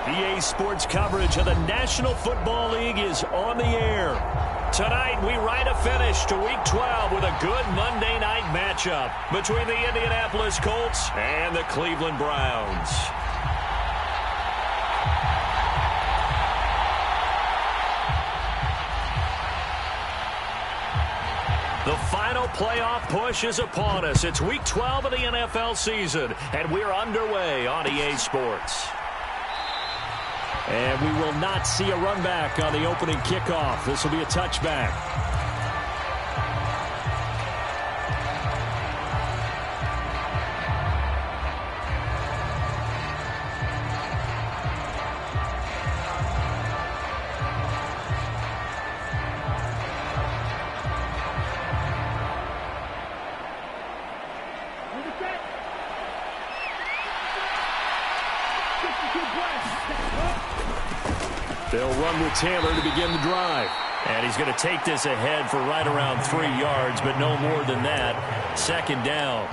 EA Sports coverage of the National Football League is on the air. Tonight, we write a finish to Week 12 with a good Monday night matchup between the Indianapolis Colts and the Cleveland Browns. The final playoff push is upon us. It's Week 12 of the NFL season, and we're underway on EA Sports. And we will not see a run back on the opening kickoff. This will be a touchback. They'll run with Taylor to begin the drive. And he's going to take this ahead for right around 3 yards, but no more than that. Second down.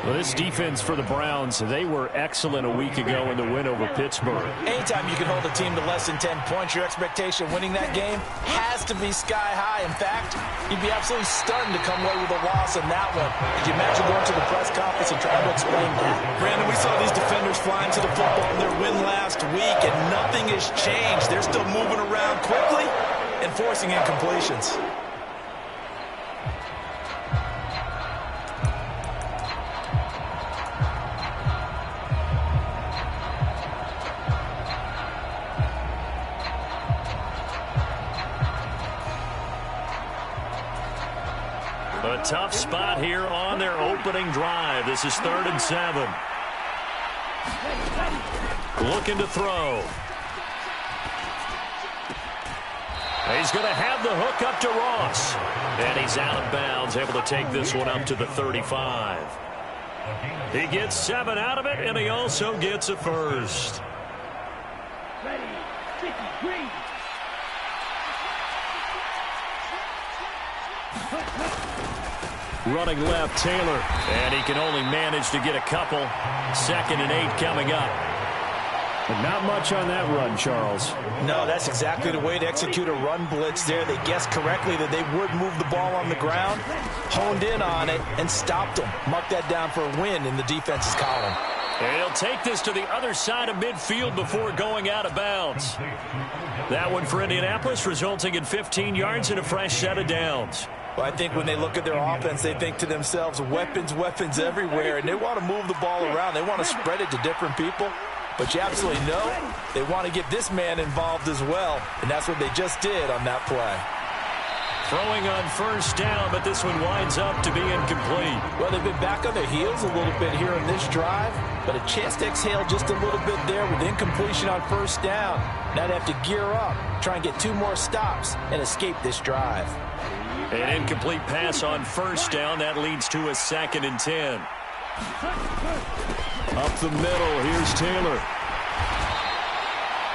Well, this defense for the Browns, they were excellent a week ago in the win over Pittsburgh. Anytime you can hold a team to less than 10 points, your expectation of winning that game has to be sky high. In fact, you'd be absolutely stunned to come away with a loss on that one. Could you imagine going to the press conference and trying to explain that? Brandon, we saw these defenders flying to the football in their win last week, and nothing has changed. They're still moving around quickly and forcing incompletions. A tough spot here on their opening drive. This is 3rd and 7. Looking to throw. He's going to have the hook up to Ross. And he's out of bounds, able to take this one up to the 35. He gets 7 out of it, and he also gets a first. Running left, Taylor. And he can only manage to get a couple. 2nd and 8 coming up. But not much on that run, Charles. No, that's exactly the way to execute a run blitz there. They guessed correctly that they would move the ball on the ground, honed in on it, and stopped them. Marked that down for a win in the defense's column. And he'll take this to the other side of midfield before going out of bounds. That one for Indianapolis, resulting in 15 yards and a fresh set of downs. Well, I think when they look at their offense, they think to themselves, weapons, weapons everywhere, and they want to move the ball around. They want to spread it to different people. But you absolutely know they want to get this man involved as well, and that's what they just did on that play. Throwing on 1st down, but this one winds up to be incomplete. Well, they've been back on their heels a little bit here in this drive, but a chance to exhale just a little bit there with incompletion on 1st down. Now they have to gear up, try and get 2 more stops, and escape this drive. An incomplete pass on 1st down. That leads to a 2nd and 10. Up the middle, here's Taylor.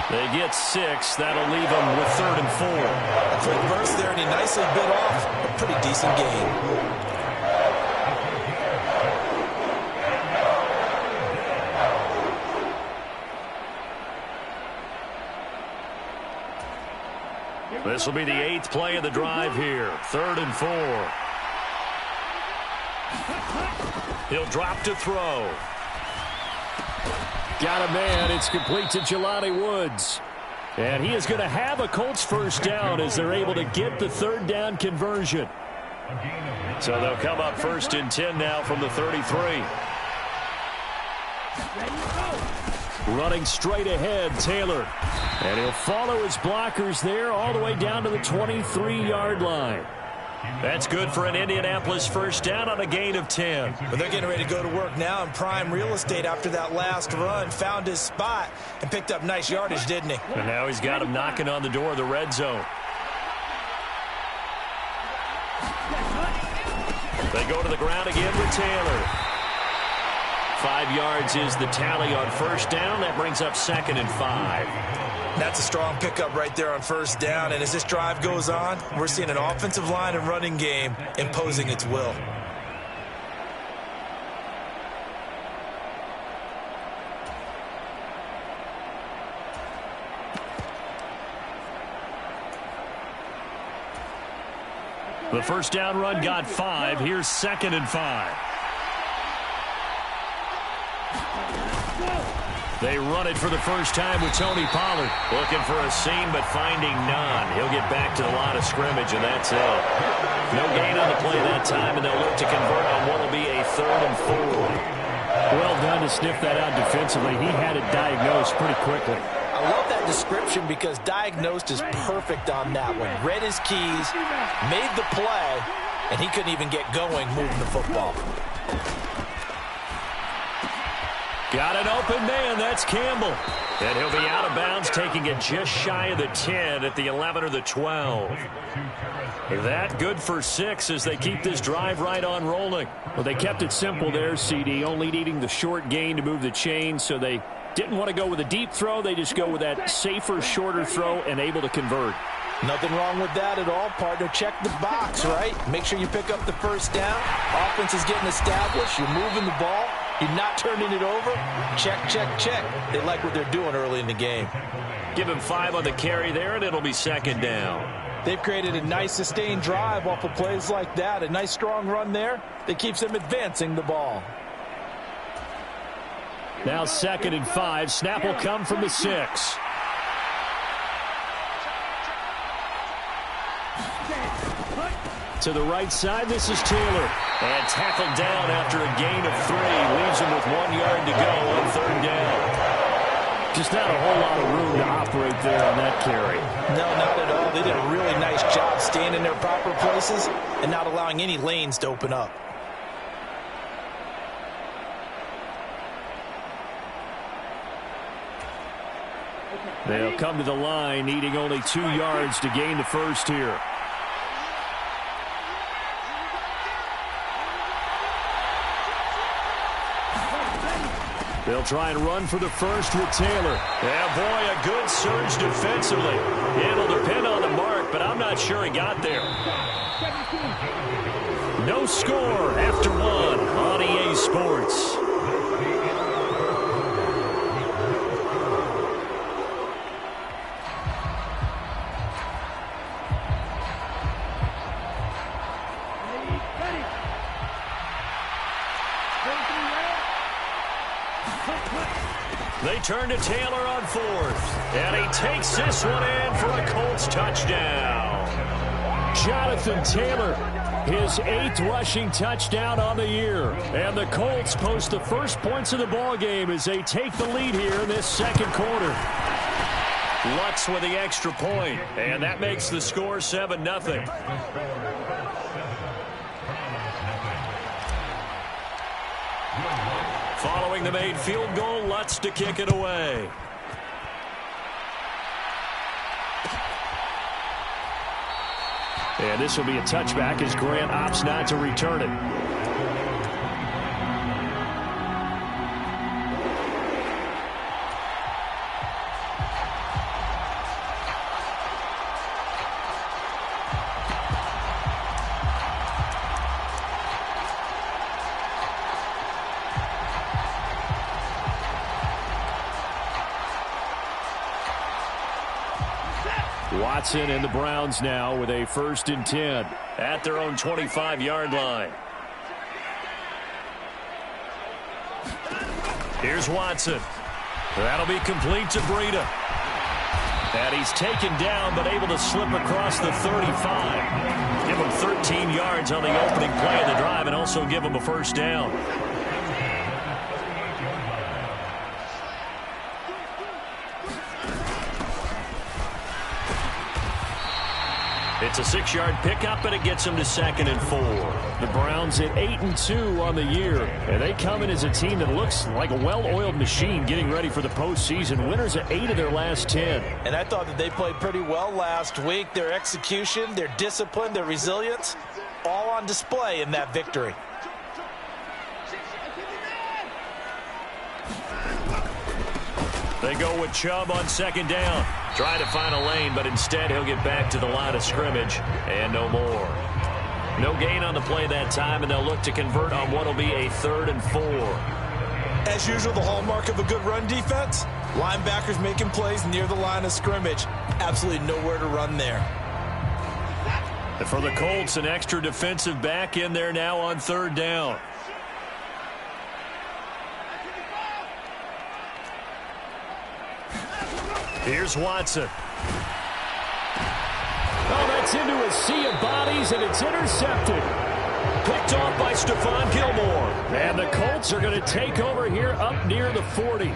They get 6. That'll leave them with 3rd and 4. A quick burst there, and he nicely bit off a pretty decent gain. This will be the 8th play of the drive here. 3rd and 4. He'll drop to throw. Got a man. It's complete to Jelani Woods. And he is going to have a Colts 1st down as they're able to get the 3rd down conversion. So they'll come up 1st and 10 now from the 33. Running straight ahead, Taylor. And he'll follow his blockers there all the way down to the 23-yard line. That's good for an Indianapolis 1st down on a gain of 10. But they're getting ready to go to work now in prime real estate after that last run. Found his spot and picked up nice yardage, didn't he? And now he's got him knocking on the door of the red zone. They go to the ground again with Taylor. 5 yards is the tally on 1st down. That brings up 2nd and 5. That's a strong pickup right there on 1st down. And as this drive goes on, we're seeing an offensive line and running game imposing its will. The first down run got 5. Here's 2nd and 5. They run it for the first time with Tony Pollard. Looking for a seam, but finding none. He'll get back to the line of scrimmage, and that's it. No gain on the play that time, and they'll look to convert on what will be a 3rd and 4. Well done to sniff that out defensively. He had it diagnosed pretty quickly. I love that description because diagnosed is perfect on that one. Read his keys, made the play, and he couldn't even get going moving the football. Got an open man. That's Campbell. And he'll be out of bounds, taking it just shy of the 10 at the 11 or the 12. That good for 6 as they keep this drive right on rolling. Well, they kept it simple there, CD, only needing the short gain to move the chain, so they didn't want to go with a deep throw. They just go with that safer, shorter throw and able to convert. Nothing wrong with that at all, partner. Check the box, right? Make sure you pick up the first down. Offense is getting established. You're moving the ball. You're not turning it over. Check, check, check. They like what they're doing early in the game. Give him 5 on the carry there, and it'll be 2nd down. They've created a nice sustained drive off of plays like that. A nice strong run there that keeps them advancing the ball. Now 2nd and 5. Snap will come from the 6. To the right side, this is Taylor. And tackled down after a gain of 3. Leaves him with 1 yard to go on 3rd down. Just not a whole lot of room to operate there on that carry. No, not at all. They did a really nice job staying in their proper places and not allowing any lanes to open up. They'll come to the line, needing only 2 yards to gain the first here. They'll try and run for the first with Taylor. Yeah, boy, a good surge defensively. It'll depend on the mark, but I'm not sure he got there. No score after 1 on EA Sports. They turn to Taylor on 4th. And he takes this one in for a Colts touchdown. Jonathan Taylor, his 8th rushing touchdown on the year. And the Colts post the first points of the ballgame as they take the lead here in this 2nd quarter. Lutz with the extra point. And that makes the score 7-0. Following the made field goal, Lutz to kick it away. And this will be a touchback as Grant opts not to return it. Watson and the Browns now with a 1st and 10 at their own 25-yard line. Here's Watson. That'll be complete to Breida. And he's taken down but able to slip across the 35. Give him 13 yards on the opening play of the drive and also give him a first down. It's a 6-yard pickup, and it gets them to 2nd and 4. The Browns at 8-2 on the year, and they come in as a team that looks like a well-oiled machine getting ready for the postseason. Winners at 8 of their last 10. And I thought that they played pretty well last week. Their execution, their discipline, their resilience, all on display in that victory. They go with Chubb on 2nd down. Trying to find a lane, but instead he'll get back to the line of scrimmage and no more. No gain on the play that time, and they'll look to convert on what will be a 3rd and 4. As usual, the hallmark of a good run defense, linebackers making plays near the line of scrimmage. Absolutely nowhere to run there. And for the Colts, an extra defensive back in there now on third down. Here's Watson. Oh, that's into a sea of bodies, and it's intercepted. Picked off by Stephon Gilmore. And the Colts are going to take over here up near the 40.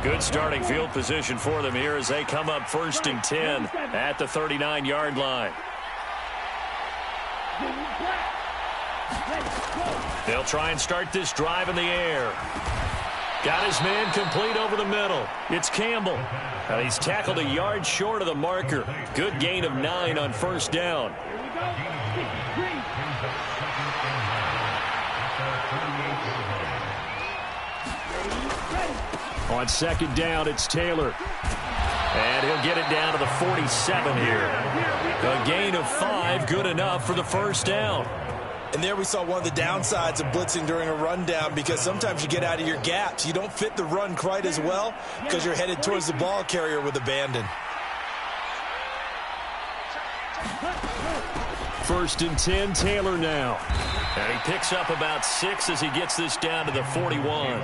Good starting field position for them here as they come up 1st and 10 at the 39-yard line. They'll try and start this drive in the air. Got his man complete over the middle. It's Campbell. And he's tackled a yard short of the marker. Good gain of 9 on 1st down. On 2nd down, it's Taylor. And he'll get it down to the 47 here. A gain of 5, good enough for the 1st down. And there we saw one of the downsides of blitzing during a rundown, because sometimes you get out of your gaps. You don't fit the run quite as well because you're headed towards the ball carrier with abandon. 1st and 10, Taylor now. And he picks up about 6 as he gets this down to the 41.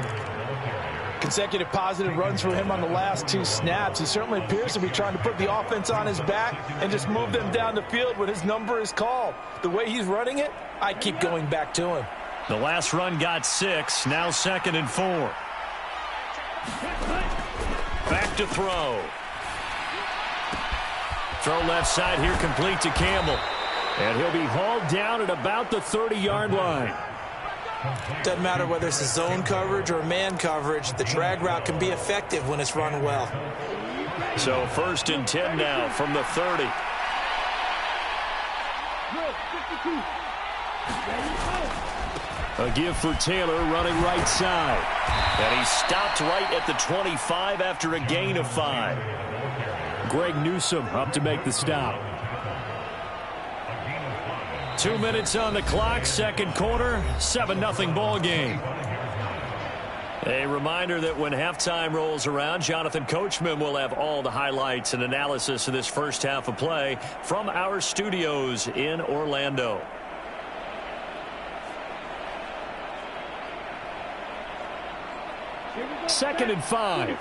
Consecutive positive runs for him on the last 2 snaps. He certainly appears to be trying to put the offense on his back and just move them down the field when his number is called. The way he's running it, I keep going back to him. The last run got 6, now 2nd and 4. Back to throw. Throw left side here, complete to Campbell. And he'll be hauled down at about the 30-yard line. Doesn't matter whether it's a zone coverage or man coverage, the drag route can be effective when it's run well. So 1st and 10 now from the 30. A give for Taylor running right side. And he stopped right at the 25 after a gain of 5. Greg Newsome up to make the stop. 2 minutes on the clock, 2nd quarter, 7-0 ball game. A reminder that when halftime rolls around, Jonathan Coachman will have all the highlights and analysis of this first half of play from our studios in Orlando. Second and 5.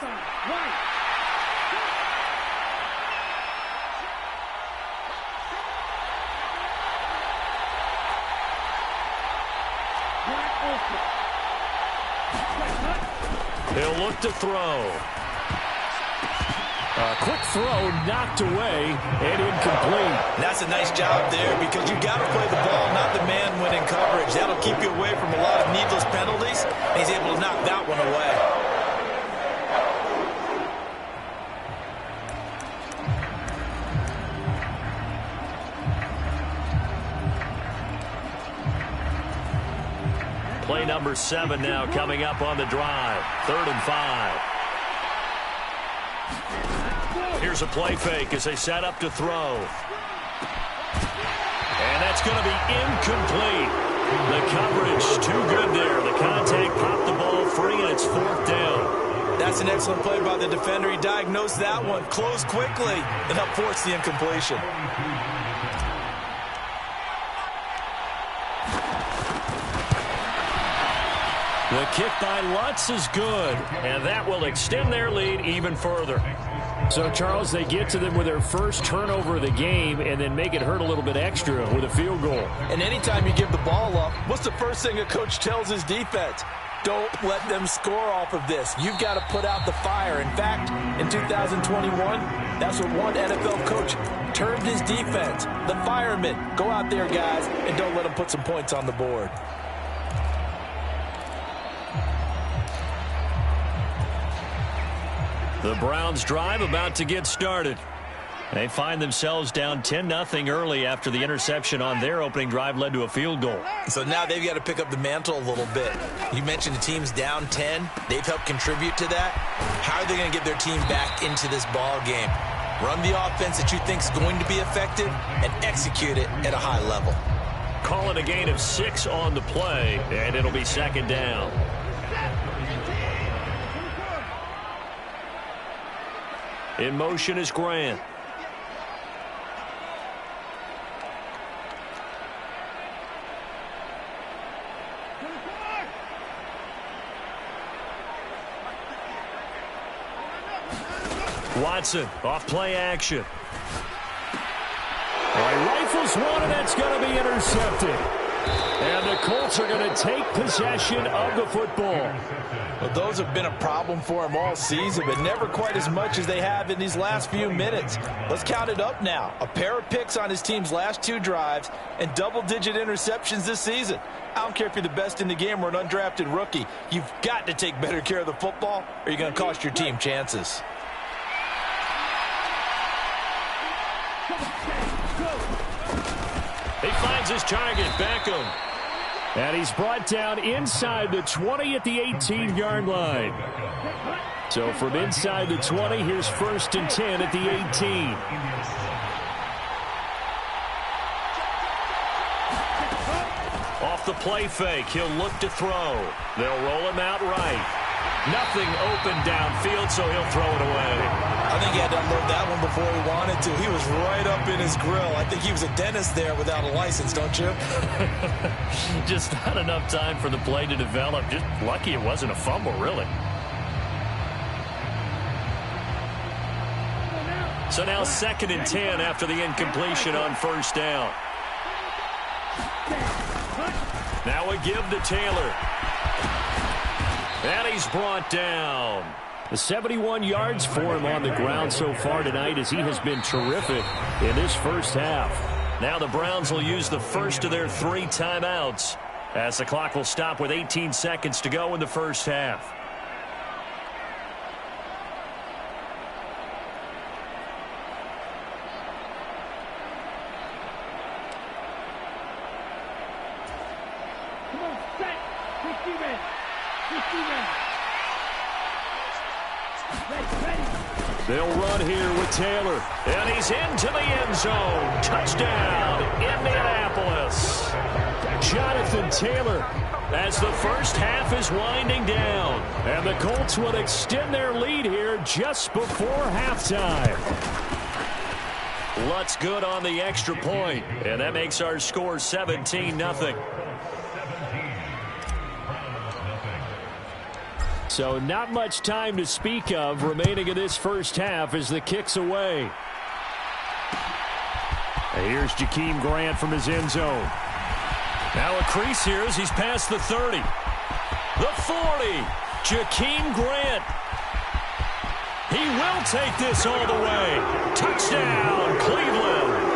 He'll look to throw. A quick throw knocked away and incomplete. That's a nice job there, because you got to play the ball, not the man winning coverage. That'll keep you away from a lot of needless penalties. And he's able to knock that one away. Play number 7 now coming up on the drive. 3rd and 5. Here's a play fake as they set up to throw. And that's going to be incomplete. The coverage too good there. The contact popped the ball free, and it's 4th down. That's an excellent play by the defender. He diagnosed that one, closed quickly, and helped force the incompletion. The kick by Lutz is good, and that will extend their lead even further. So, Charles, they get to them with their first turnover of the game and then make it hurt a little bit extra with a field goal. And anytime you give the ball up, what's the first thing a coach tells his defense? Don't let them score off of this. You've got to put out the fire. In fact, in 2021, that's what one NFL coach termed his defense. The firemen. Go out there, guys, and don't let them put some points on the board. The Browns drive about to get started. They find themselves down 10-0 early after the interception on their opening drive led to a field goal. So now they've got to pick up the mantle a little bit. You mentioned the team's down 10. They've helped contribute to that. How are they going to get their team back into this ball game? Run the offense that you think is going to be effective and execute it at a high level. Call it a gain of 6 on the play, and it'll be 2nd down. In motion is Grant. Watson off play action. Rifles one, and that's going to be intercepted. And the Colts are going to take possession of the football. Well, those have been a problem for him all season, but never quite as much as they have in these last few minutes. Let's count it up now. A pair of picks on his team's last 2 drives and double-digit interceptions this season. I don't care if you're the best in the game or an undrafted rookie. You've got to take better care of the football, or you're going to cost your team chances. He finds his target, Beckham. And he's brought down inside the 20 at the 18-yard line. So from inside the 20, here's 1st and 10 at the 18. Off the play fake, he'll look to throw. They'll roll him out right. Nothing open downfield, so he'll throw it away. I think he had to unload that one before he wanted to. He was right up in his grill. I think he was a dentist there without a license, don't you? Just not enough time for the play to develop. Just lucky it wasn't a fumble, really. So now 2nd and 10 after the incompletion on 1st down. Now a give to Taylor. And he's brought down. The 71 yards for him on the ground so far tonight as he has been terrific in this first half. Now the Browns will use the first of their 3 timeouts as the clock will stop with 18 seconds to go in the first half. They'll run here with Taylor. And he's into the end zone. Touchdown, Indianapolis. Jonathan Taylor. As the first half is winding down. And the Colts will extend their lead here just before halftime. Lutz good on the extra point. And that makes our score 17-0. So not much time to speak of remaining in this first half as the kick's away. And here's Jakeem Grant from his end zone. Now a crease here as he's past the 30. The 40. Jakeem Grant. He will take this all the way. Touchdown, Cleveland.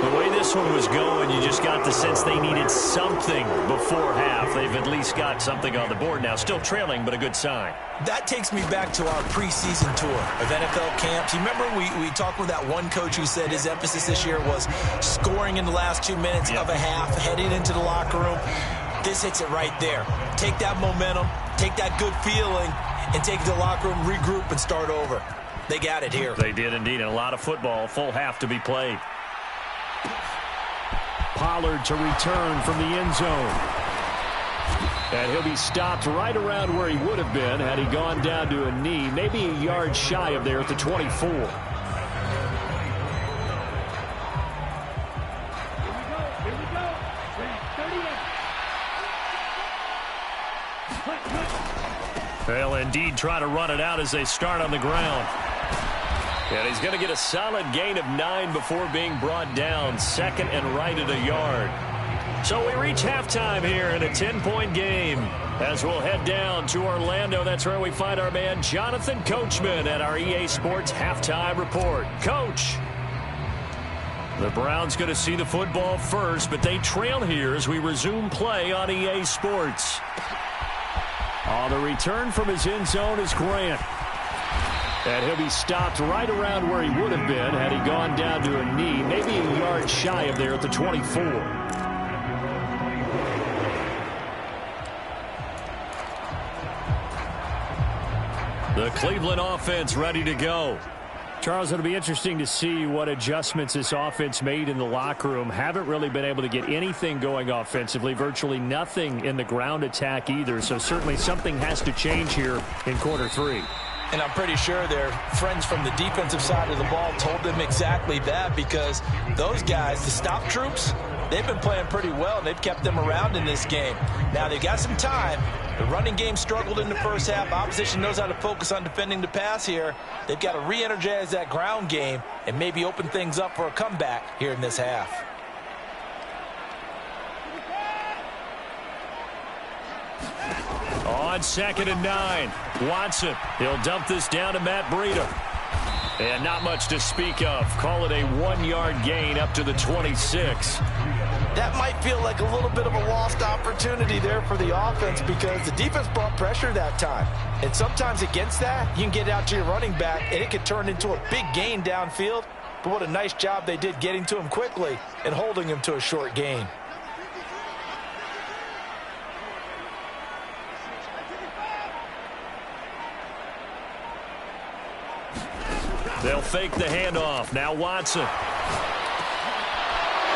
The way this one was going, you just got the sense they needed something before half. They've at least got something on the board now. Still trailing, but a good sign. That takes me back to our preseason tour of NFL camps. You remember we talked with that one coach who said his emphasis this year was scoring in the last 2 minutes of a half, heading into the locker room. This hits it right there. Take that momentum, take that good feeling, and take it to the locker room, regroup, and start over. They got it here. They did indeed, and a lot of football, full half to be played. Pollard to return from the end zone. And he'll be stopped right around where he would have been had he gone down to a knee, maybe a yard shy of there at the 24. They'll indeed try to run it out as they start on the ground. And he's going to get a solid gain of 9 before being brought down. 2nd and right at a yard. So we reach halftime here in a 10-point game. As we'll head down to Orlando, that's where we find our man Jonathan Coachman at our EA Sports Halftime Report. Coach, the Browns going to see the football first, but they trail here as we resume play on EA Sports. On the return from his end zone is Grant. And he'll be stopped right around where he would have been had he gone down to a knee, maybe a yard shy of there at the 24. The Cleveland offense ready to go. Charles, it'll be interesting to see what adjustments this offense made in the locker room. Haven't really been able to get anything going offensively, virtually nothing in the ground attack either. So certainly something has to change here in quarter 3. And I'm pretty sure their friends from the defensive side of the ball told them exactly that, because those guys, the stop troops, they've been playing pretty well, and they've kept them around in this game. Now, they've got some time. The running game struggled in the first half. Opposition knows how to focus on defending the pass here. They've got to re-energize that ground game and maybe open things up for a comeback here in this half. On 2nd and 9, Watson. He'll dump this down to Matt Breida. And not much to speak of. Call it a 1-yard gain up to the 26. That might feel like a little bit of a lost opportunity there for the offense because the defense brought pressure that time. And sometimes against that, you can get out to your running back, and it could turn into a big gain downfield. But what a nice job they did getting to him quickly and holding him to a short gain. They'll fake the handoff. Now Watson.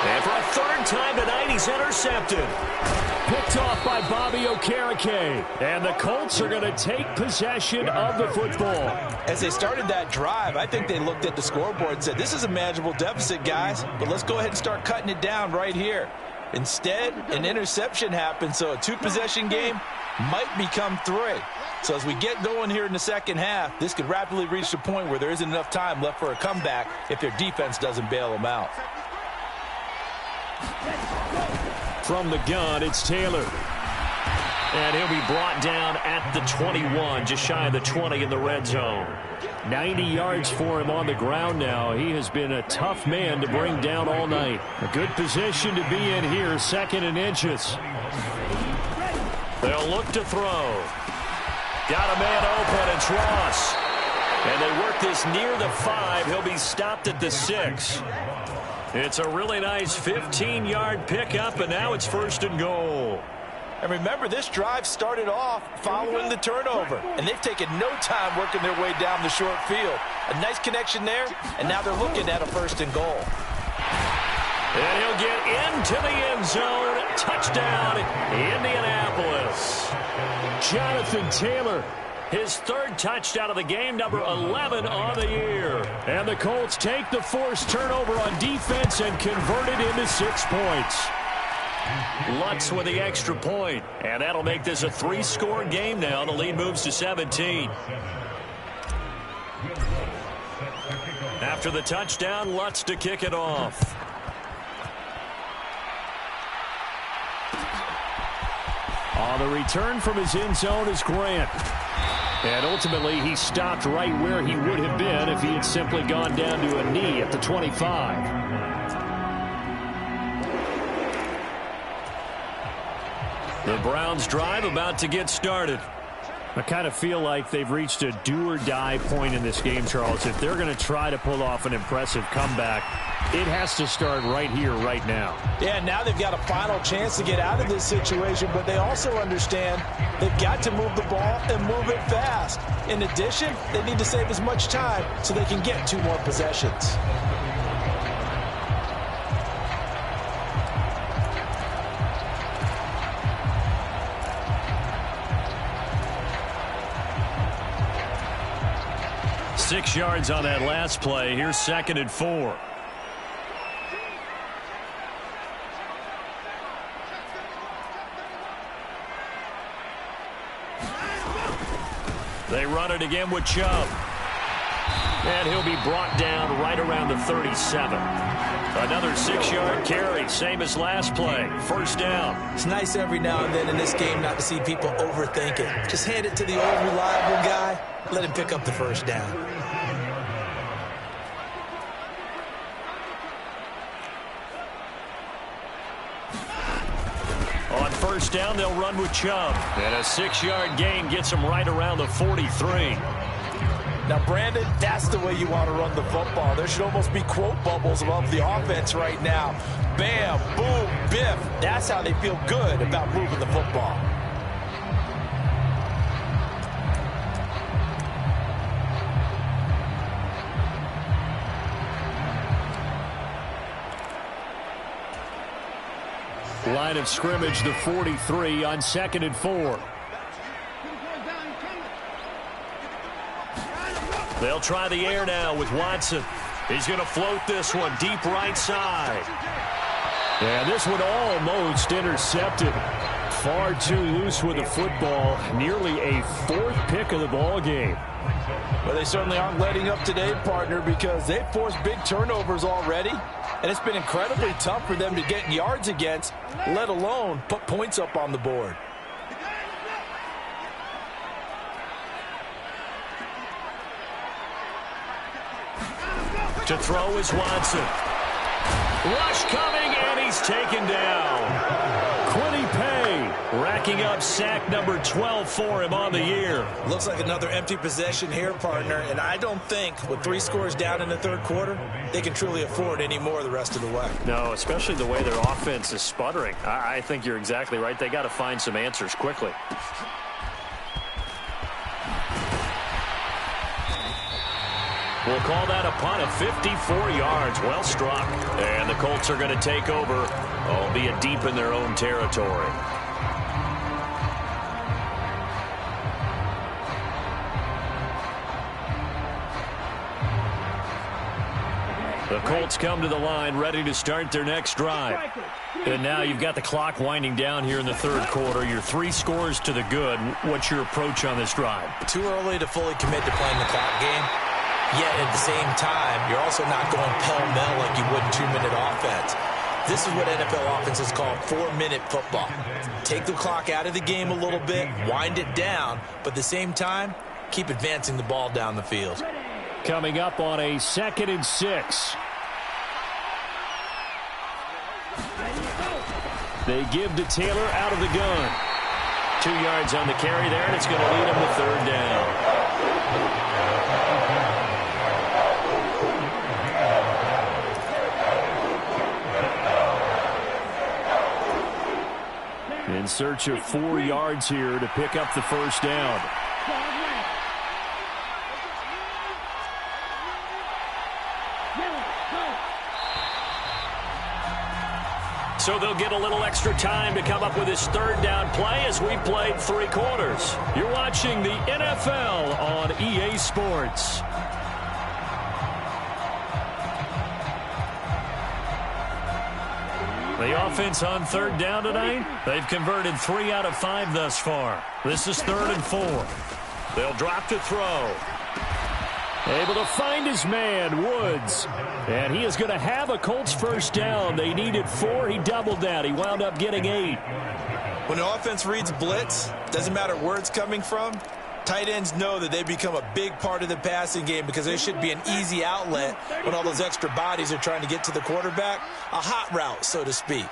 And for a third time tonight, he's intercepted. Picked off by Bobby Okereke. And the Colts are going to take possession of the football. As they started that drive, I think they looked at the scoreboard and said, this is a manageable deficit, guys, but let's go ahead and start cutting it down right here. Instead, an interception happened, so a 2-possession game might become 3. So as we get going here in the second half, this could rapidly reach the point where there isn't enough time left for a comeback if their defense doesn't bail them out. From the gun, it's Taylor. And he'll be brought down at the 21, just shy of the 20 in the red zone. 90 yards for him on the ground now. He has been a tough man to bring down all night. A good position to be in here, 2nd and inches. They'll look to throw. Got a man open, it's Ross. And they work this near the 5. He'll be stopped at the 6. It's a really nice 15-yard pickup, and now it's 1st and goal. And remember, this drive started off following the turnover, and they've taken no time working their way down the short field. A nice connection there, and now they're looking at a 1st and goal. And he'll get into the end zone. Touchdown, Indianapolis. Jonathan Taylor, his 3rd touchdown of the game, number 11 on the year. And the Colts take the forced turnover on defense and convert it into 6 points. Lutz with the extra point, and that'll make this a 3-score game now. The lead moves to 17. After the touchdown, Lutz to kick it off. On the return from his end zone is Grant. And ultimately, he stopped right where he would have been if he had simply gone down to a knee at the 25. The Browns drive about to get started. I kind of feel like they've reached a do-or-die point in this game, Charles. If they're going to try to pull off an impressive comeback, it has to start right here, right now. Yeah, now they've got a final chance to get out of this situation, but they also understand they've got to move the ball and move it fast. In addition, they need to save as much time so they can get 2 more possessions. Six yards on that last play. Here's 2nd and 4. They run it again with Chubb. And he'll be brought down right around the 37. Another 6-yard carry, same as last play. 1st down. It's nice every now and then in this game not to see people overthink it. Just hand it to the old reliable guy. Let him pick up the 1st down. On 1st down, they'll run with Chubb. And a 6-yard gain gets him right around the 43. Now, Brandon, that's the way you want to run the football. There should almost be quote bubbles above the offense right now. Bam, boom, biff. That's how they feel good about moving the football. Line of scrimmage, the 43 on 2nd and 4. They'll try the air now with Watson. He's going to float this one deep right side. And this one almost intercepted. Far too loose with the football. Nearly a fourth pick of the ball game. Well, they certainly aren't letting up today, partner, because they've forced big turnovers already. And it's been incredibly tough for them to get yards against, let alone put points up on the board. To throw is Watson. Rush coming, and he's taken down. Quiddy Pay racking up sack number 12 for him on the year. Looks like another empty possession here, partner, and I don't think with 3 scores down in the third quarter, they can truly afford any more the rest of the way. No, especially the way their offense is sputtering. I think you're exactly right. They got to find some answers quickly. We'll call that a punt of 54 yards. Well struck. And the Colts are going to take over, albeit deep in their own territory. The Colts come to the line ready to start their next drive. And now you've got the clock winding down here in the third quarter. You're 3 scores to the good. What's your approach on this drive? Too early to fully commit to playing the clock game. Yet at the same time, you're also not going pell-mell like you would in 2-minute offense. This is what NFL offenses call 4-minute football. Take the clock out of the game a little bit, wind it down, but at the same time, keep advancing the ball down the field. Coming up on a 2nd and 6. They give to Taylor out of the gun. 2 yards on the carry there, and it's going to lead him to third down. In search of 4 yards here to pick up the first down. So they'll get a little extra time to come up with his third down play as we played 3 quarters. You're watching the NFL on EA Sports. The offense on third down tonight, they've converted 3 out of 5 thus far. This is 3rd and 4. They'll drop to throw. Able to find his man, Woods. And he is going to have a Colts first down. They needed 4. He doubled that. He wound up getting 8. When the offense reads blitz, doesn't matter where it's coming from, tight ends know that they become a big part of the passing game because there should be an easy outlet when all those extra bodies are trying to get to the quarterback. A hot route, so to speak.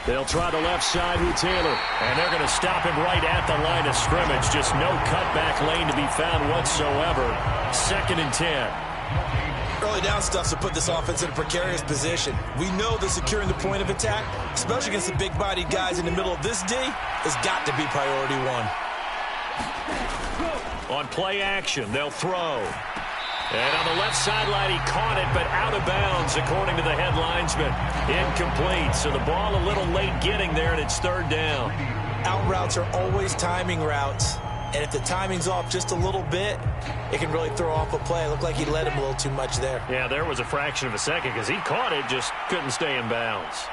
They'll try the left side with Taylor. And they're going to stop him right at the line of scrimmage. Just no cutback lane to be found whatsoever. 2nd and 10. Early down stuff to put this offense in a precarious position. We know that securing the point of attack, especially against the big-bodied guys in the middle of this D, has got to be priority 1. On play action, they'll throw. And on the left sideline, he caught it, but out of bounds, according to the head linesman. Incomplete, so the ball a little late getting there, and it's 3rd down. Out routes are always timing routes. And if the timing's off just a little bit, it can really throw off a play. It looked like he let him a little too much there. Yeah, there was a fraction of a second because he caught it, just couldn't stay in bounds.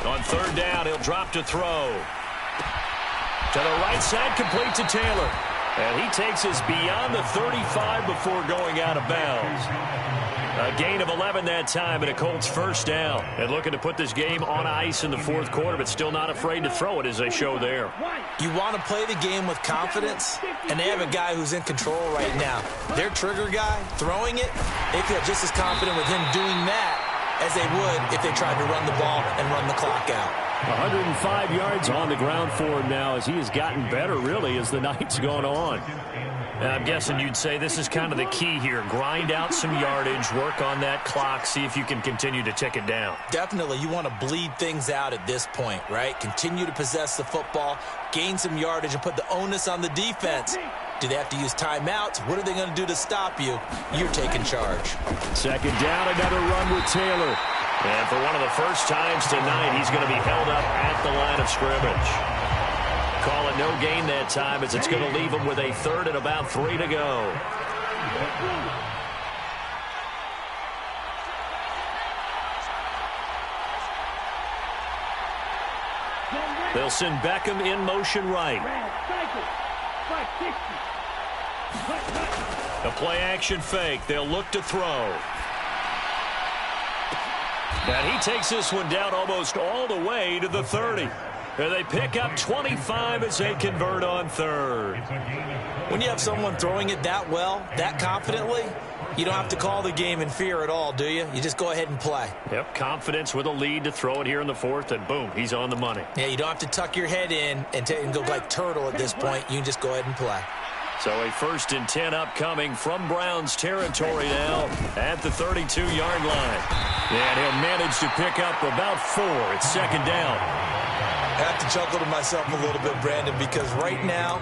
On 3rd down, he'll drop to throw. To the right side, complete to Taylor. And he takes us beyond the 35 before going out of bounds. A gain of 11 that time, and a Colts first down. And looking to put this game on ice in the 4th quarter, but still not afraid to throw it as they show there. You want to play the game with confidence, and they have a guy who's in control right now. Their trigger guy, throwing it, they feel just as confident with him doing that as they would if they tried to run the ball and run the clock out. 105 yards on the ground for him now as he has gotten better, really, as the night's gone on. I'm guessing you'd say this is kind of the key here. Grind out some yardage, work on that clock, see if you can continue to tick it down. Definitely. You want to bleed things out at this point, right? Continue to possess the football, gain some yardage, and put the onus on the defense. Do they have to use timeouts? What are they going to do to stop you? You're taking charge. 2nd down, another run with Taylor. And for one of the first times tonight, he's going to be held up at the line of scrimmage. Call it no gain that time as it's going to leave them with a 3rd and about 3 to go. They'll send Beckham in motion right. A play-action fake. They'll look to throw. And he takes this one down almost all the way to the 30. And they pick up 25 as they convert on 3rd. When you have someone throwing it that well, that confidently, you don't have to call the game in fear at all, do you? You just go ahead and play. Yep, confidence with a lead to throw it here in the 4th, and boom, he's on the money. Yeah, you don't have to tuck your head in and go like turtle at this point. You can just go ahead and play. So a 1st and 10 upcoming from Browns territory now at the 32-yard line. And he'll manage to pick up about 4. It's 2nd down. I have to chuckle to myself a little bit, Brandon, because right now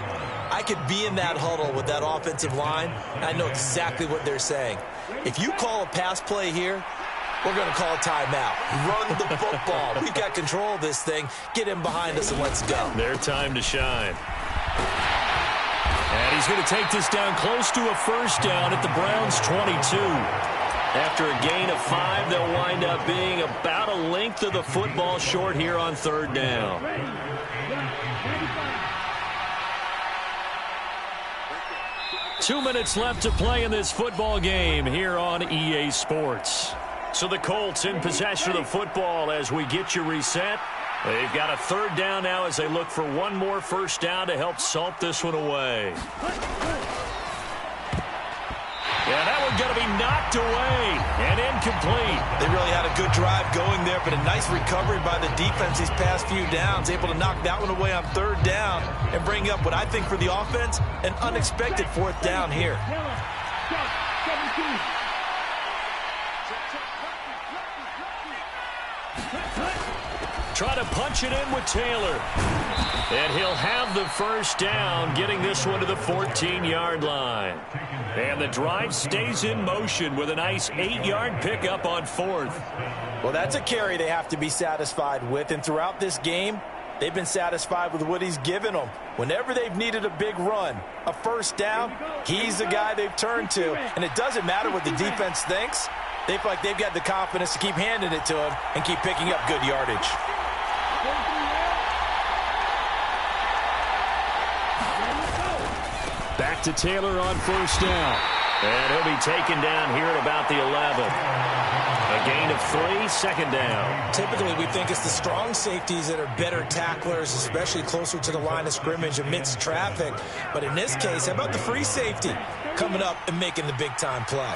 I could be in that huddle with that offensive line, and I know exactly what they're saying. If you call a pass play here, we're going to call a timeout. Run the football. We've got control of this thing. Get him behind us and let's go. Their time to shine. And he's going to take this down close to a 1st down at the Browns' 22. After a gain of 5, they'll wind up being about a length of the football short here on 3rd down. Two minutes left to play in this football game here on EA Sports. So the Colts in possession of the football as we get you reset. They've got a 3rd down now as they look for one more 1st down to help salt this one away. Yeah, that one's going to be knocked away and incomplete. They really had a good drive going there, but a nice recovery by the defense these past few downs, able to knock that one away on 3rd down and bring up what I think for the offense, an unexpected 4th down here. Try to punch it in with Taylor. And he'll have the 1st down, getting this one to the 14-yard line. And the drive stays in motion with a nice 8-yard pickup on 4th. Well, that's a carry they have to be satisfied with. And throughout this game, they've been satisfied with what he's given them. Whenever they've needed a big run, a 1st down, he's the guy they've turned to. And it doesn't matter what the defense thinks. They feel like they've got the confidence to keep handing it to him and keep picking up good yardage. Back to Taylor on 1st down. And he'll be taken down here at about the 11. A gain of 3, 2nd down. Typically, we think it's the strong safeties that are better tacklers, especially closer to the line of scrimmage amidst traffic. But in this case, how about the free safety coming up and making the big-time play?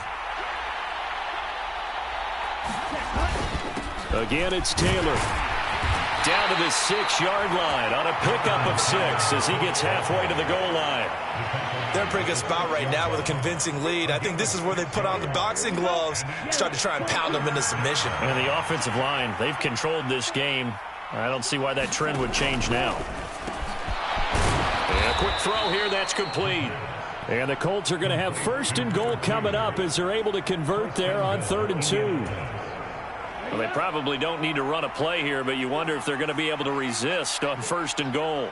Again, it's Taylor. Down to the 6-yard line on a pickup of 6 as he gets halfway to the goal line. They're in a pretty good spot right now with a convincing lead. I think this is where they put on the boxing gloves and start to try and pound them into submission. And the offensive line, they've controlled this game. I don't see why that trend would change now. And a quick throw here, that's complete. And the Colts are going to have 1st and goal coming up as they're able to convert there on 3rd and 2. Well, they probably don't need to run a play here, but you wonder if they're going to be able to resist on 1st and goal.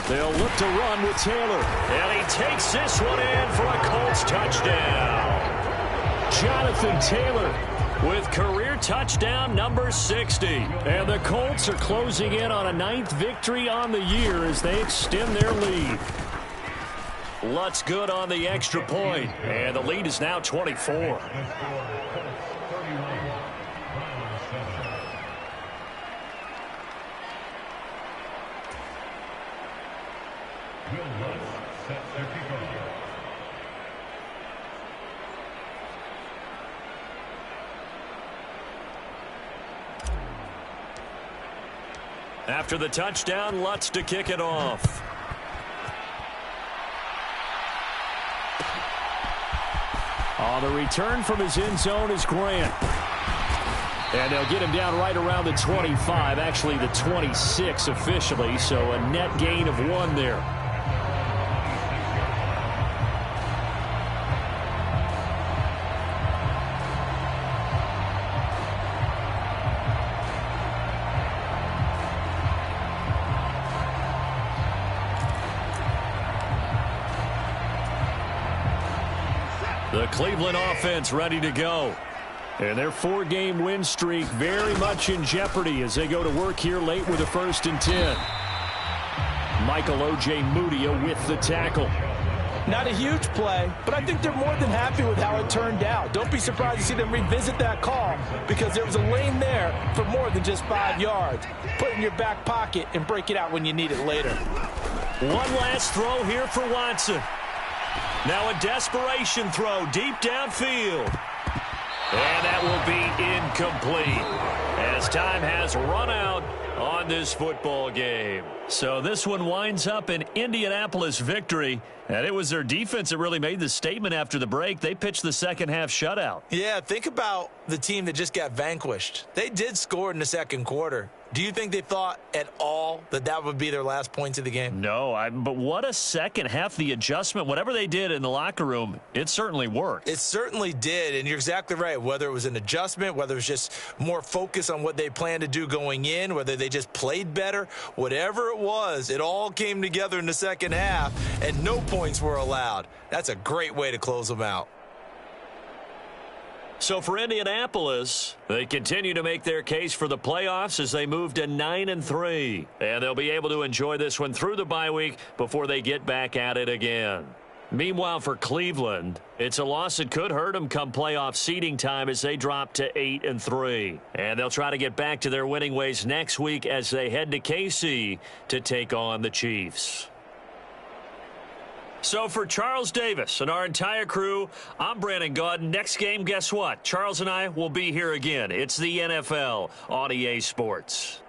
They'll look to run with Taylor. And he takes this one in for a Colts touchdown. Jonathan Taylor with career touchdown number 60. And the Colts are closing in on a 9th victory on the year as they extend their lead. Lutz good on the extra point, and the lead is now 24. After the touchdown, Lutz to kick it off. On the return from his end zone is Grant. And they'll get him down right around the 25, actually the 26 officially, so a net gain of 1 there. The Cleveland offense ready to go. And their 4-game win streak very much in jeopardy as they go to work here late with a 1st and 10. Michael O.J. Mudia with the tackle. Not a huge play, but I think they're more than happy with how it turned out. Don't be surprised to see them revisit that call because there was a lane there for more than just 5 yards. Put it in your back pocket and break it out when you need it later. One last throw here for Watson. Now a desperation throw deep downfield. And that will be incomplete as time has run out on this football game. So this one winds up an Indianapolis victory. And it was their defense that really made the statement after the break. They pitched the second-half shutout. Yeah, think about the team that just got vanquished. They did score in the second quarter. Do you think they thought at all that that would be their last points of the game? No, but what a second half. The adjustment, whatever they did in the locker room, it certainly worked. It certainly did, and you're exactly right. Whether it was an adjustment, whether it was just more focus on what they planned to do going in, whether they just played better, whatever it was, it all came together in the second half, and no points were allowed. That's a great way to close them out. So for Indianapolis, they continue to make their case for the playoffs as they move to 9-3. And they'll be able to enjoy this one through the bye week before they get back at it again. Meanwhile, for Cleveland, it's a loss that could hurt them come playoff seeding time as they drop to 8-3. And they'll try to get back to their winning ways next week as they head to KC to take on the Chiefs. So for Charles Davis and our entire crew, I'm Brandon Gaudin. Next game, guess what? Charles and I will be here again. It's the NFL on EA Sports.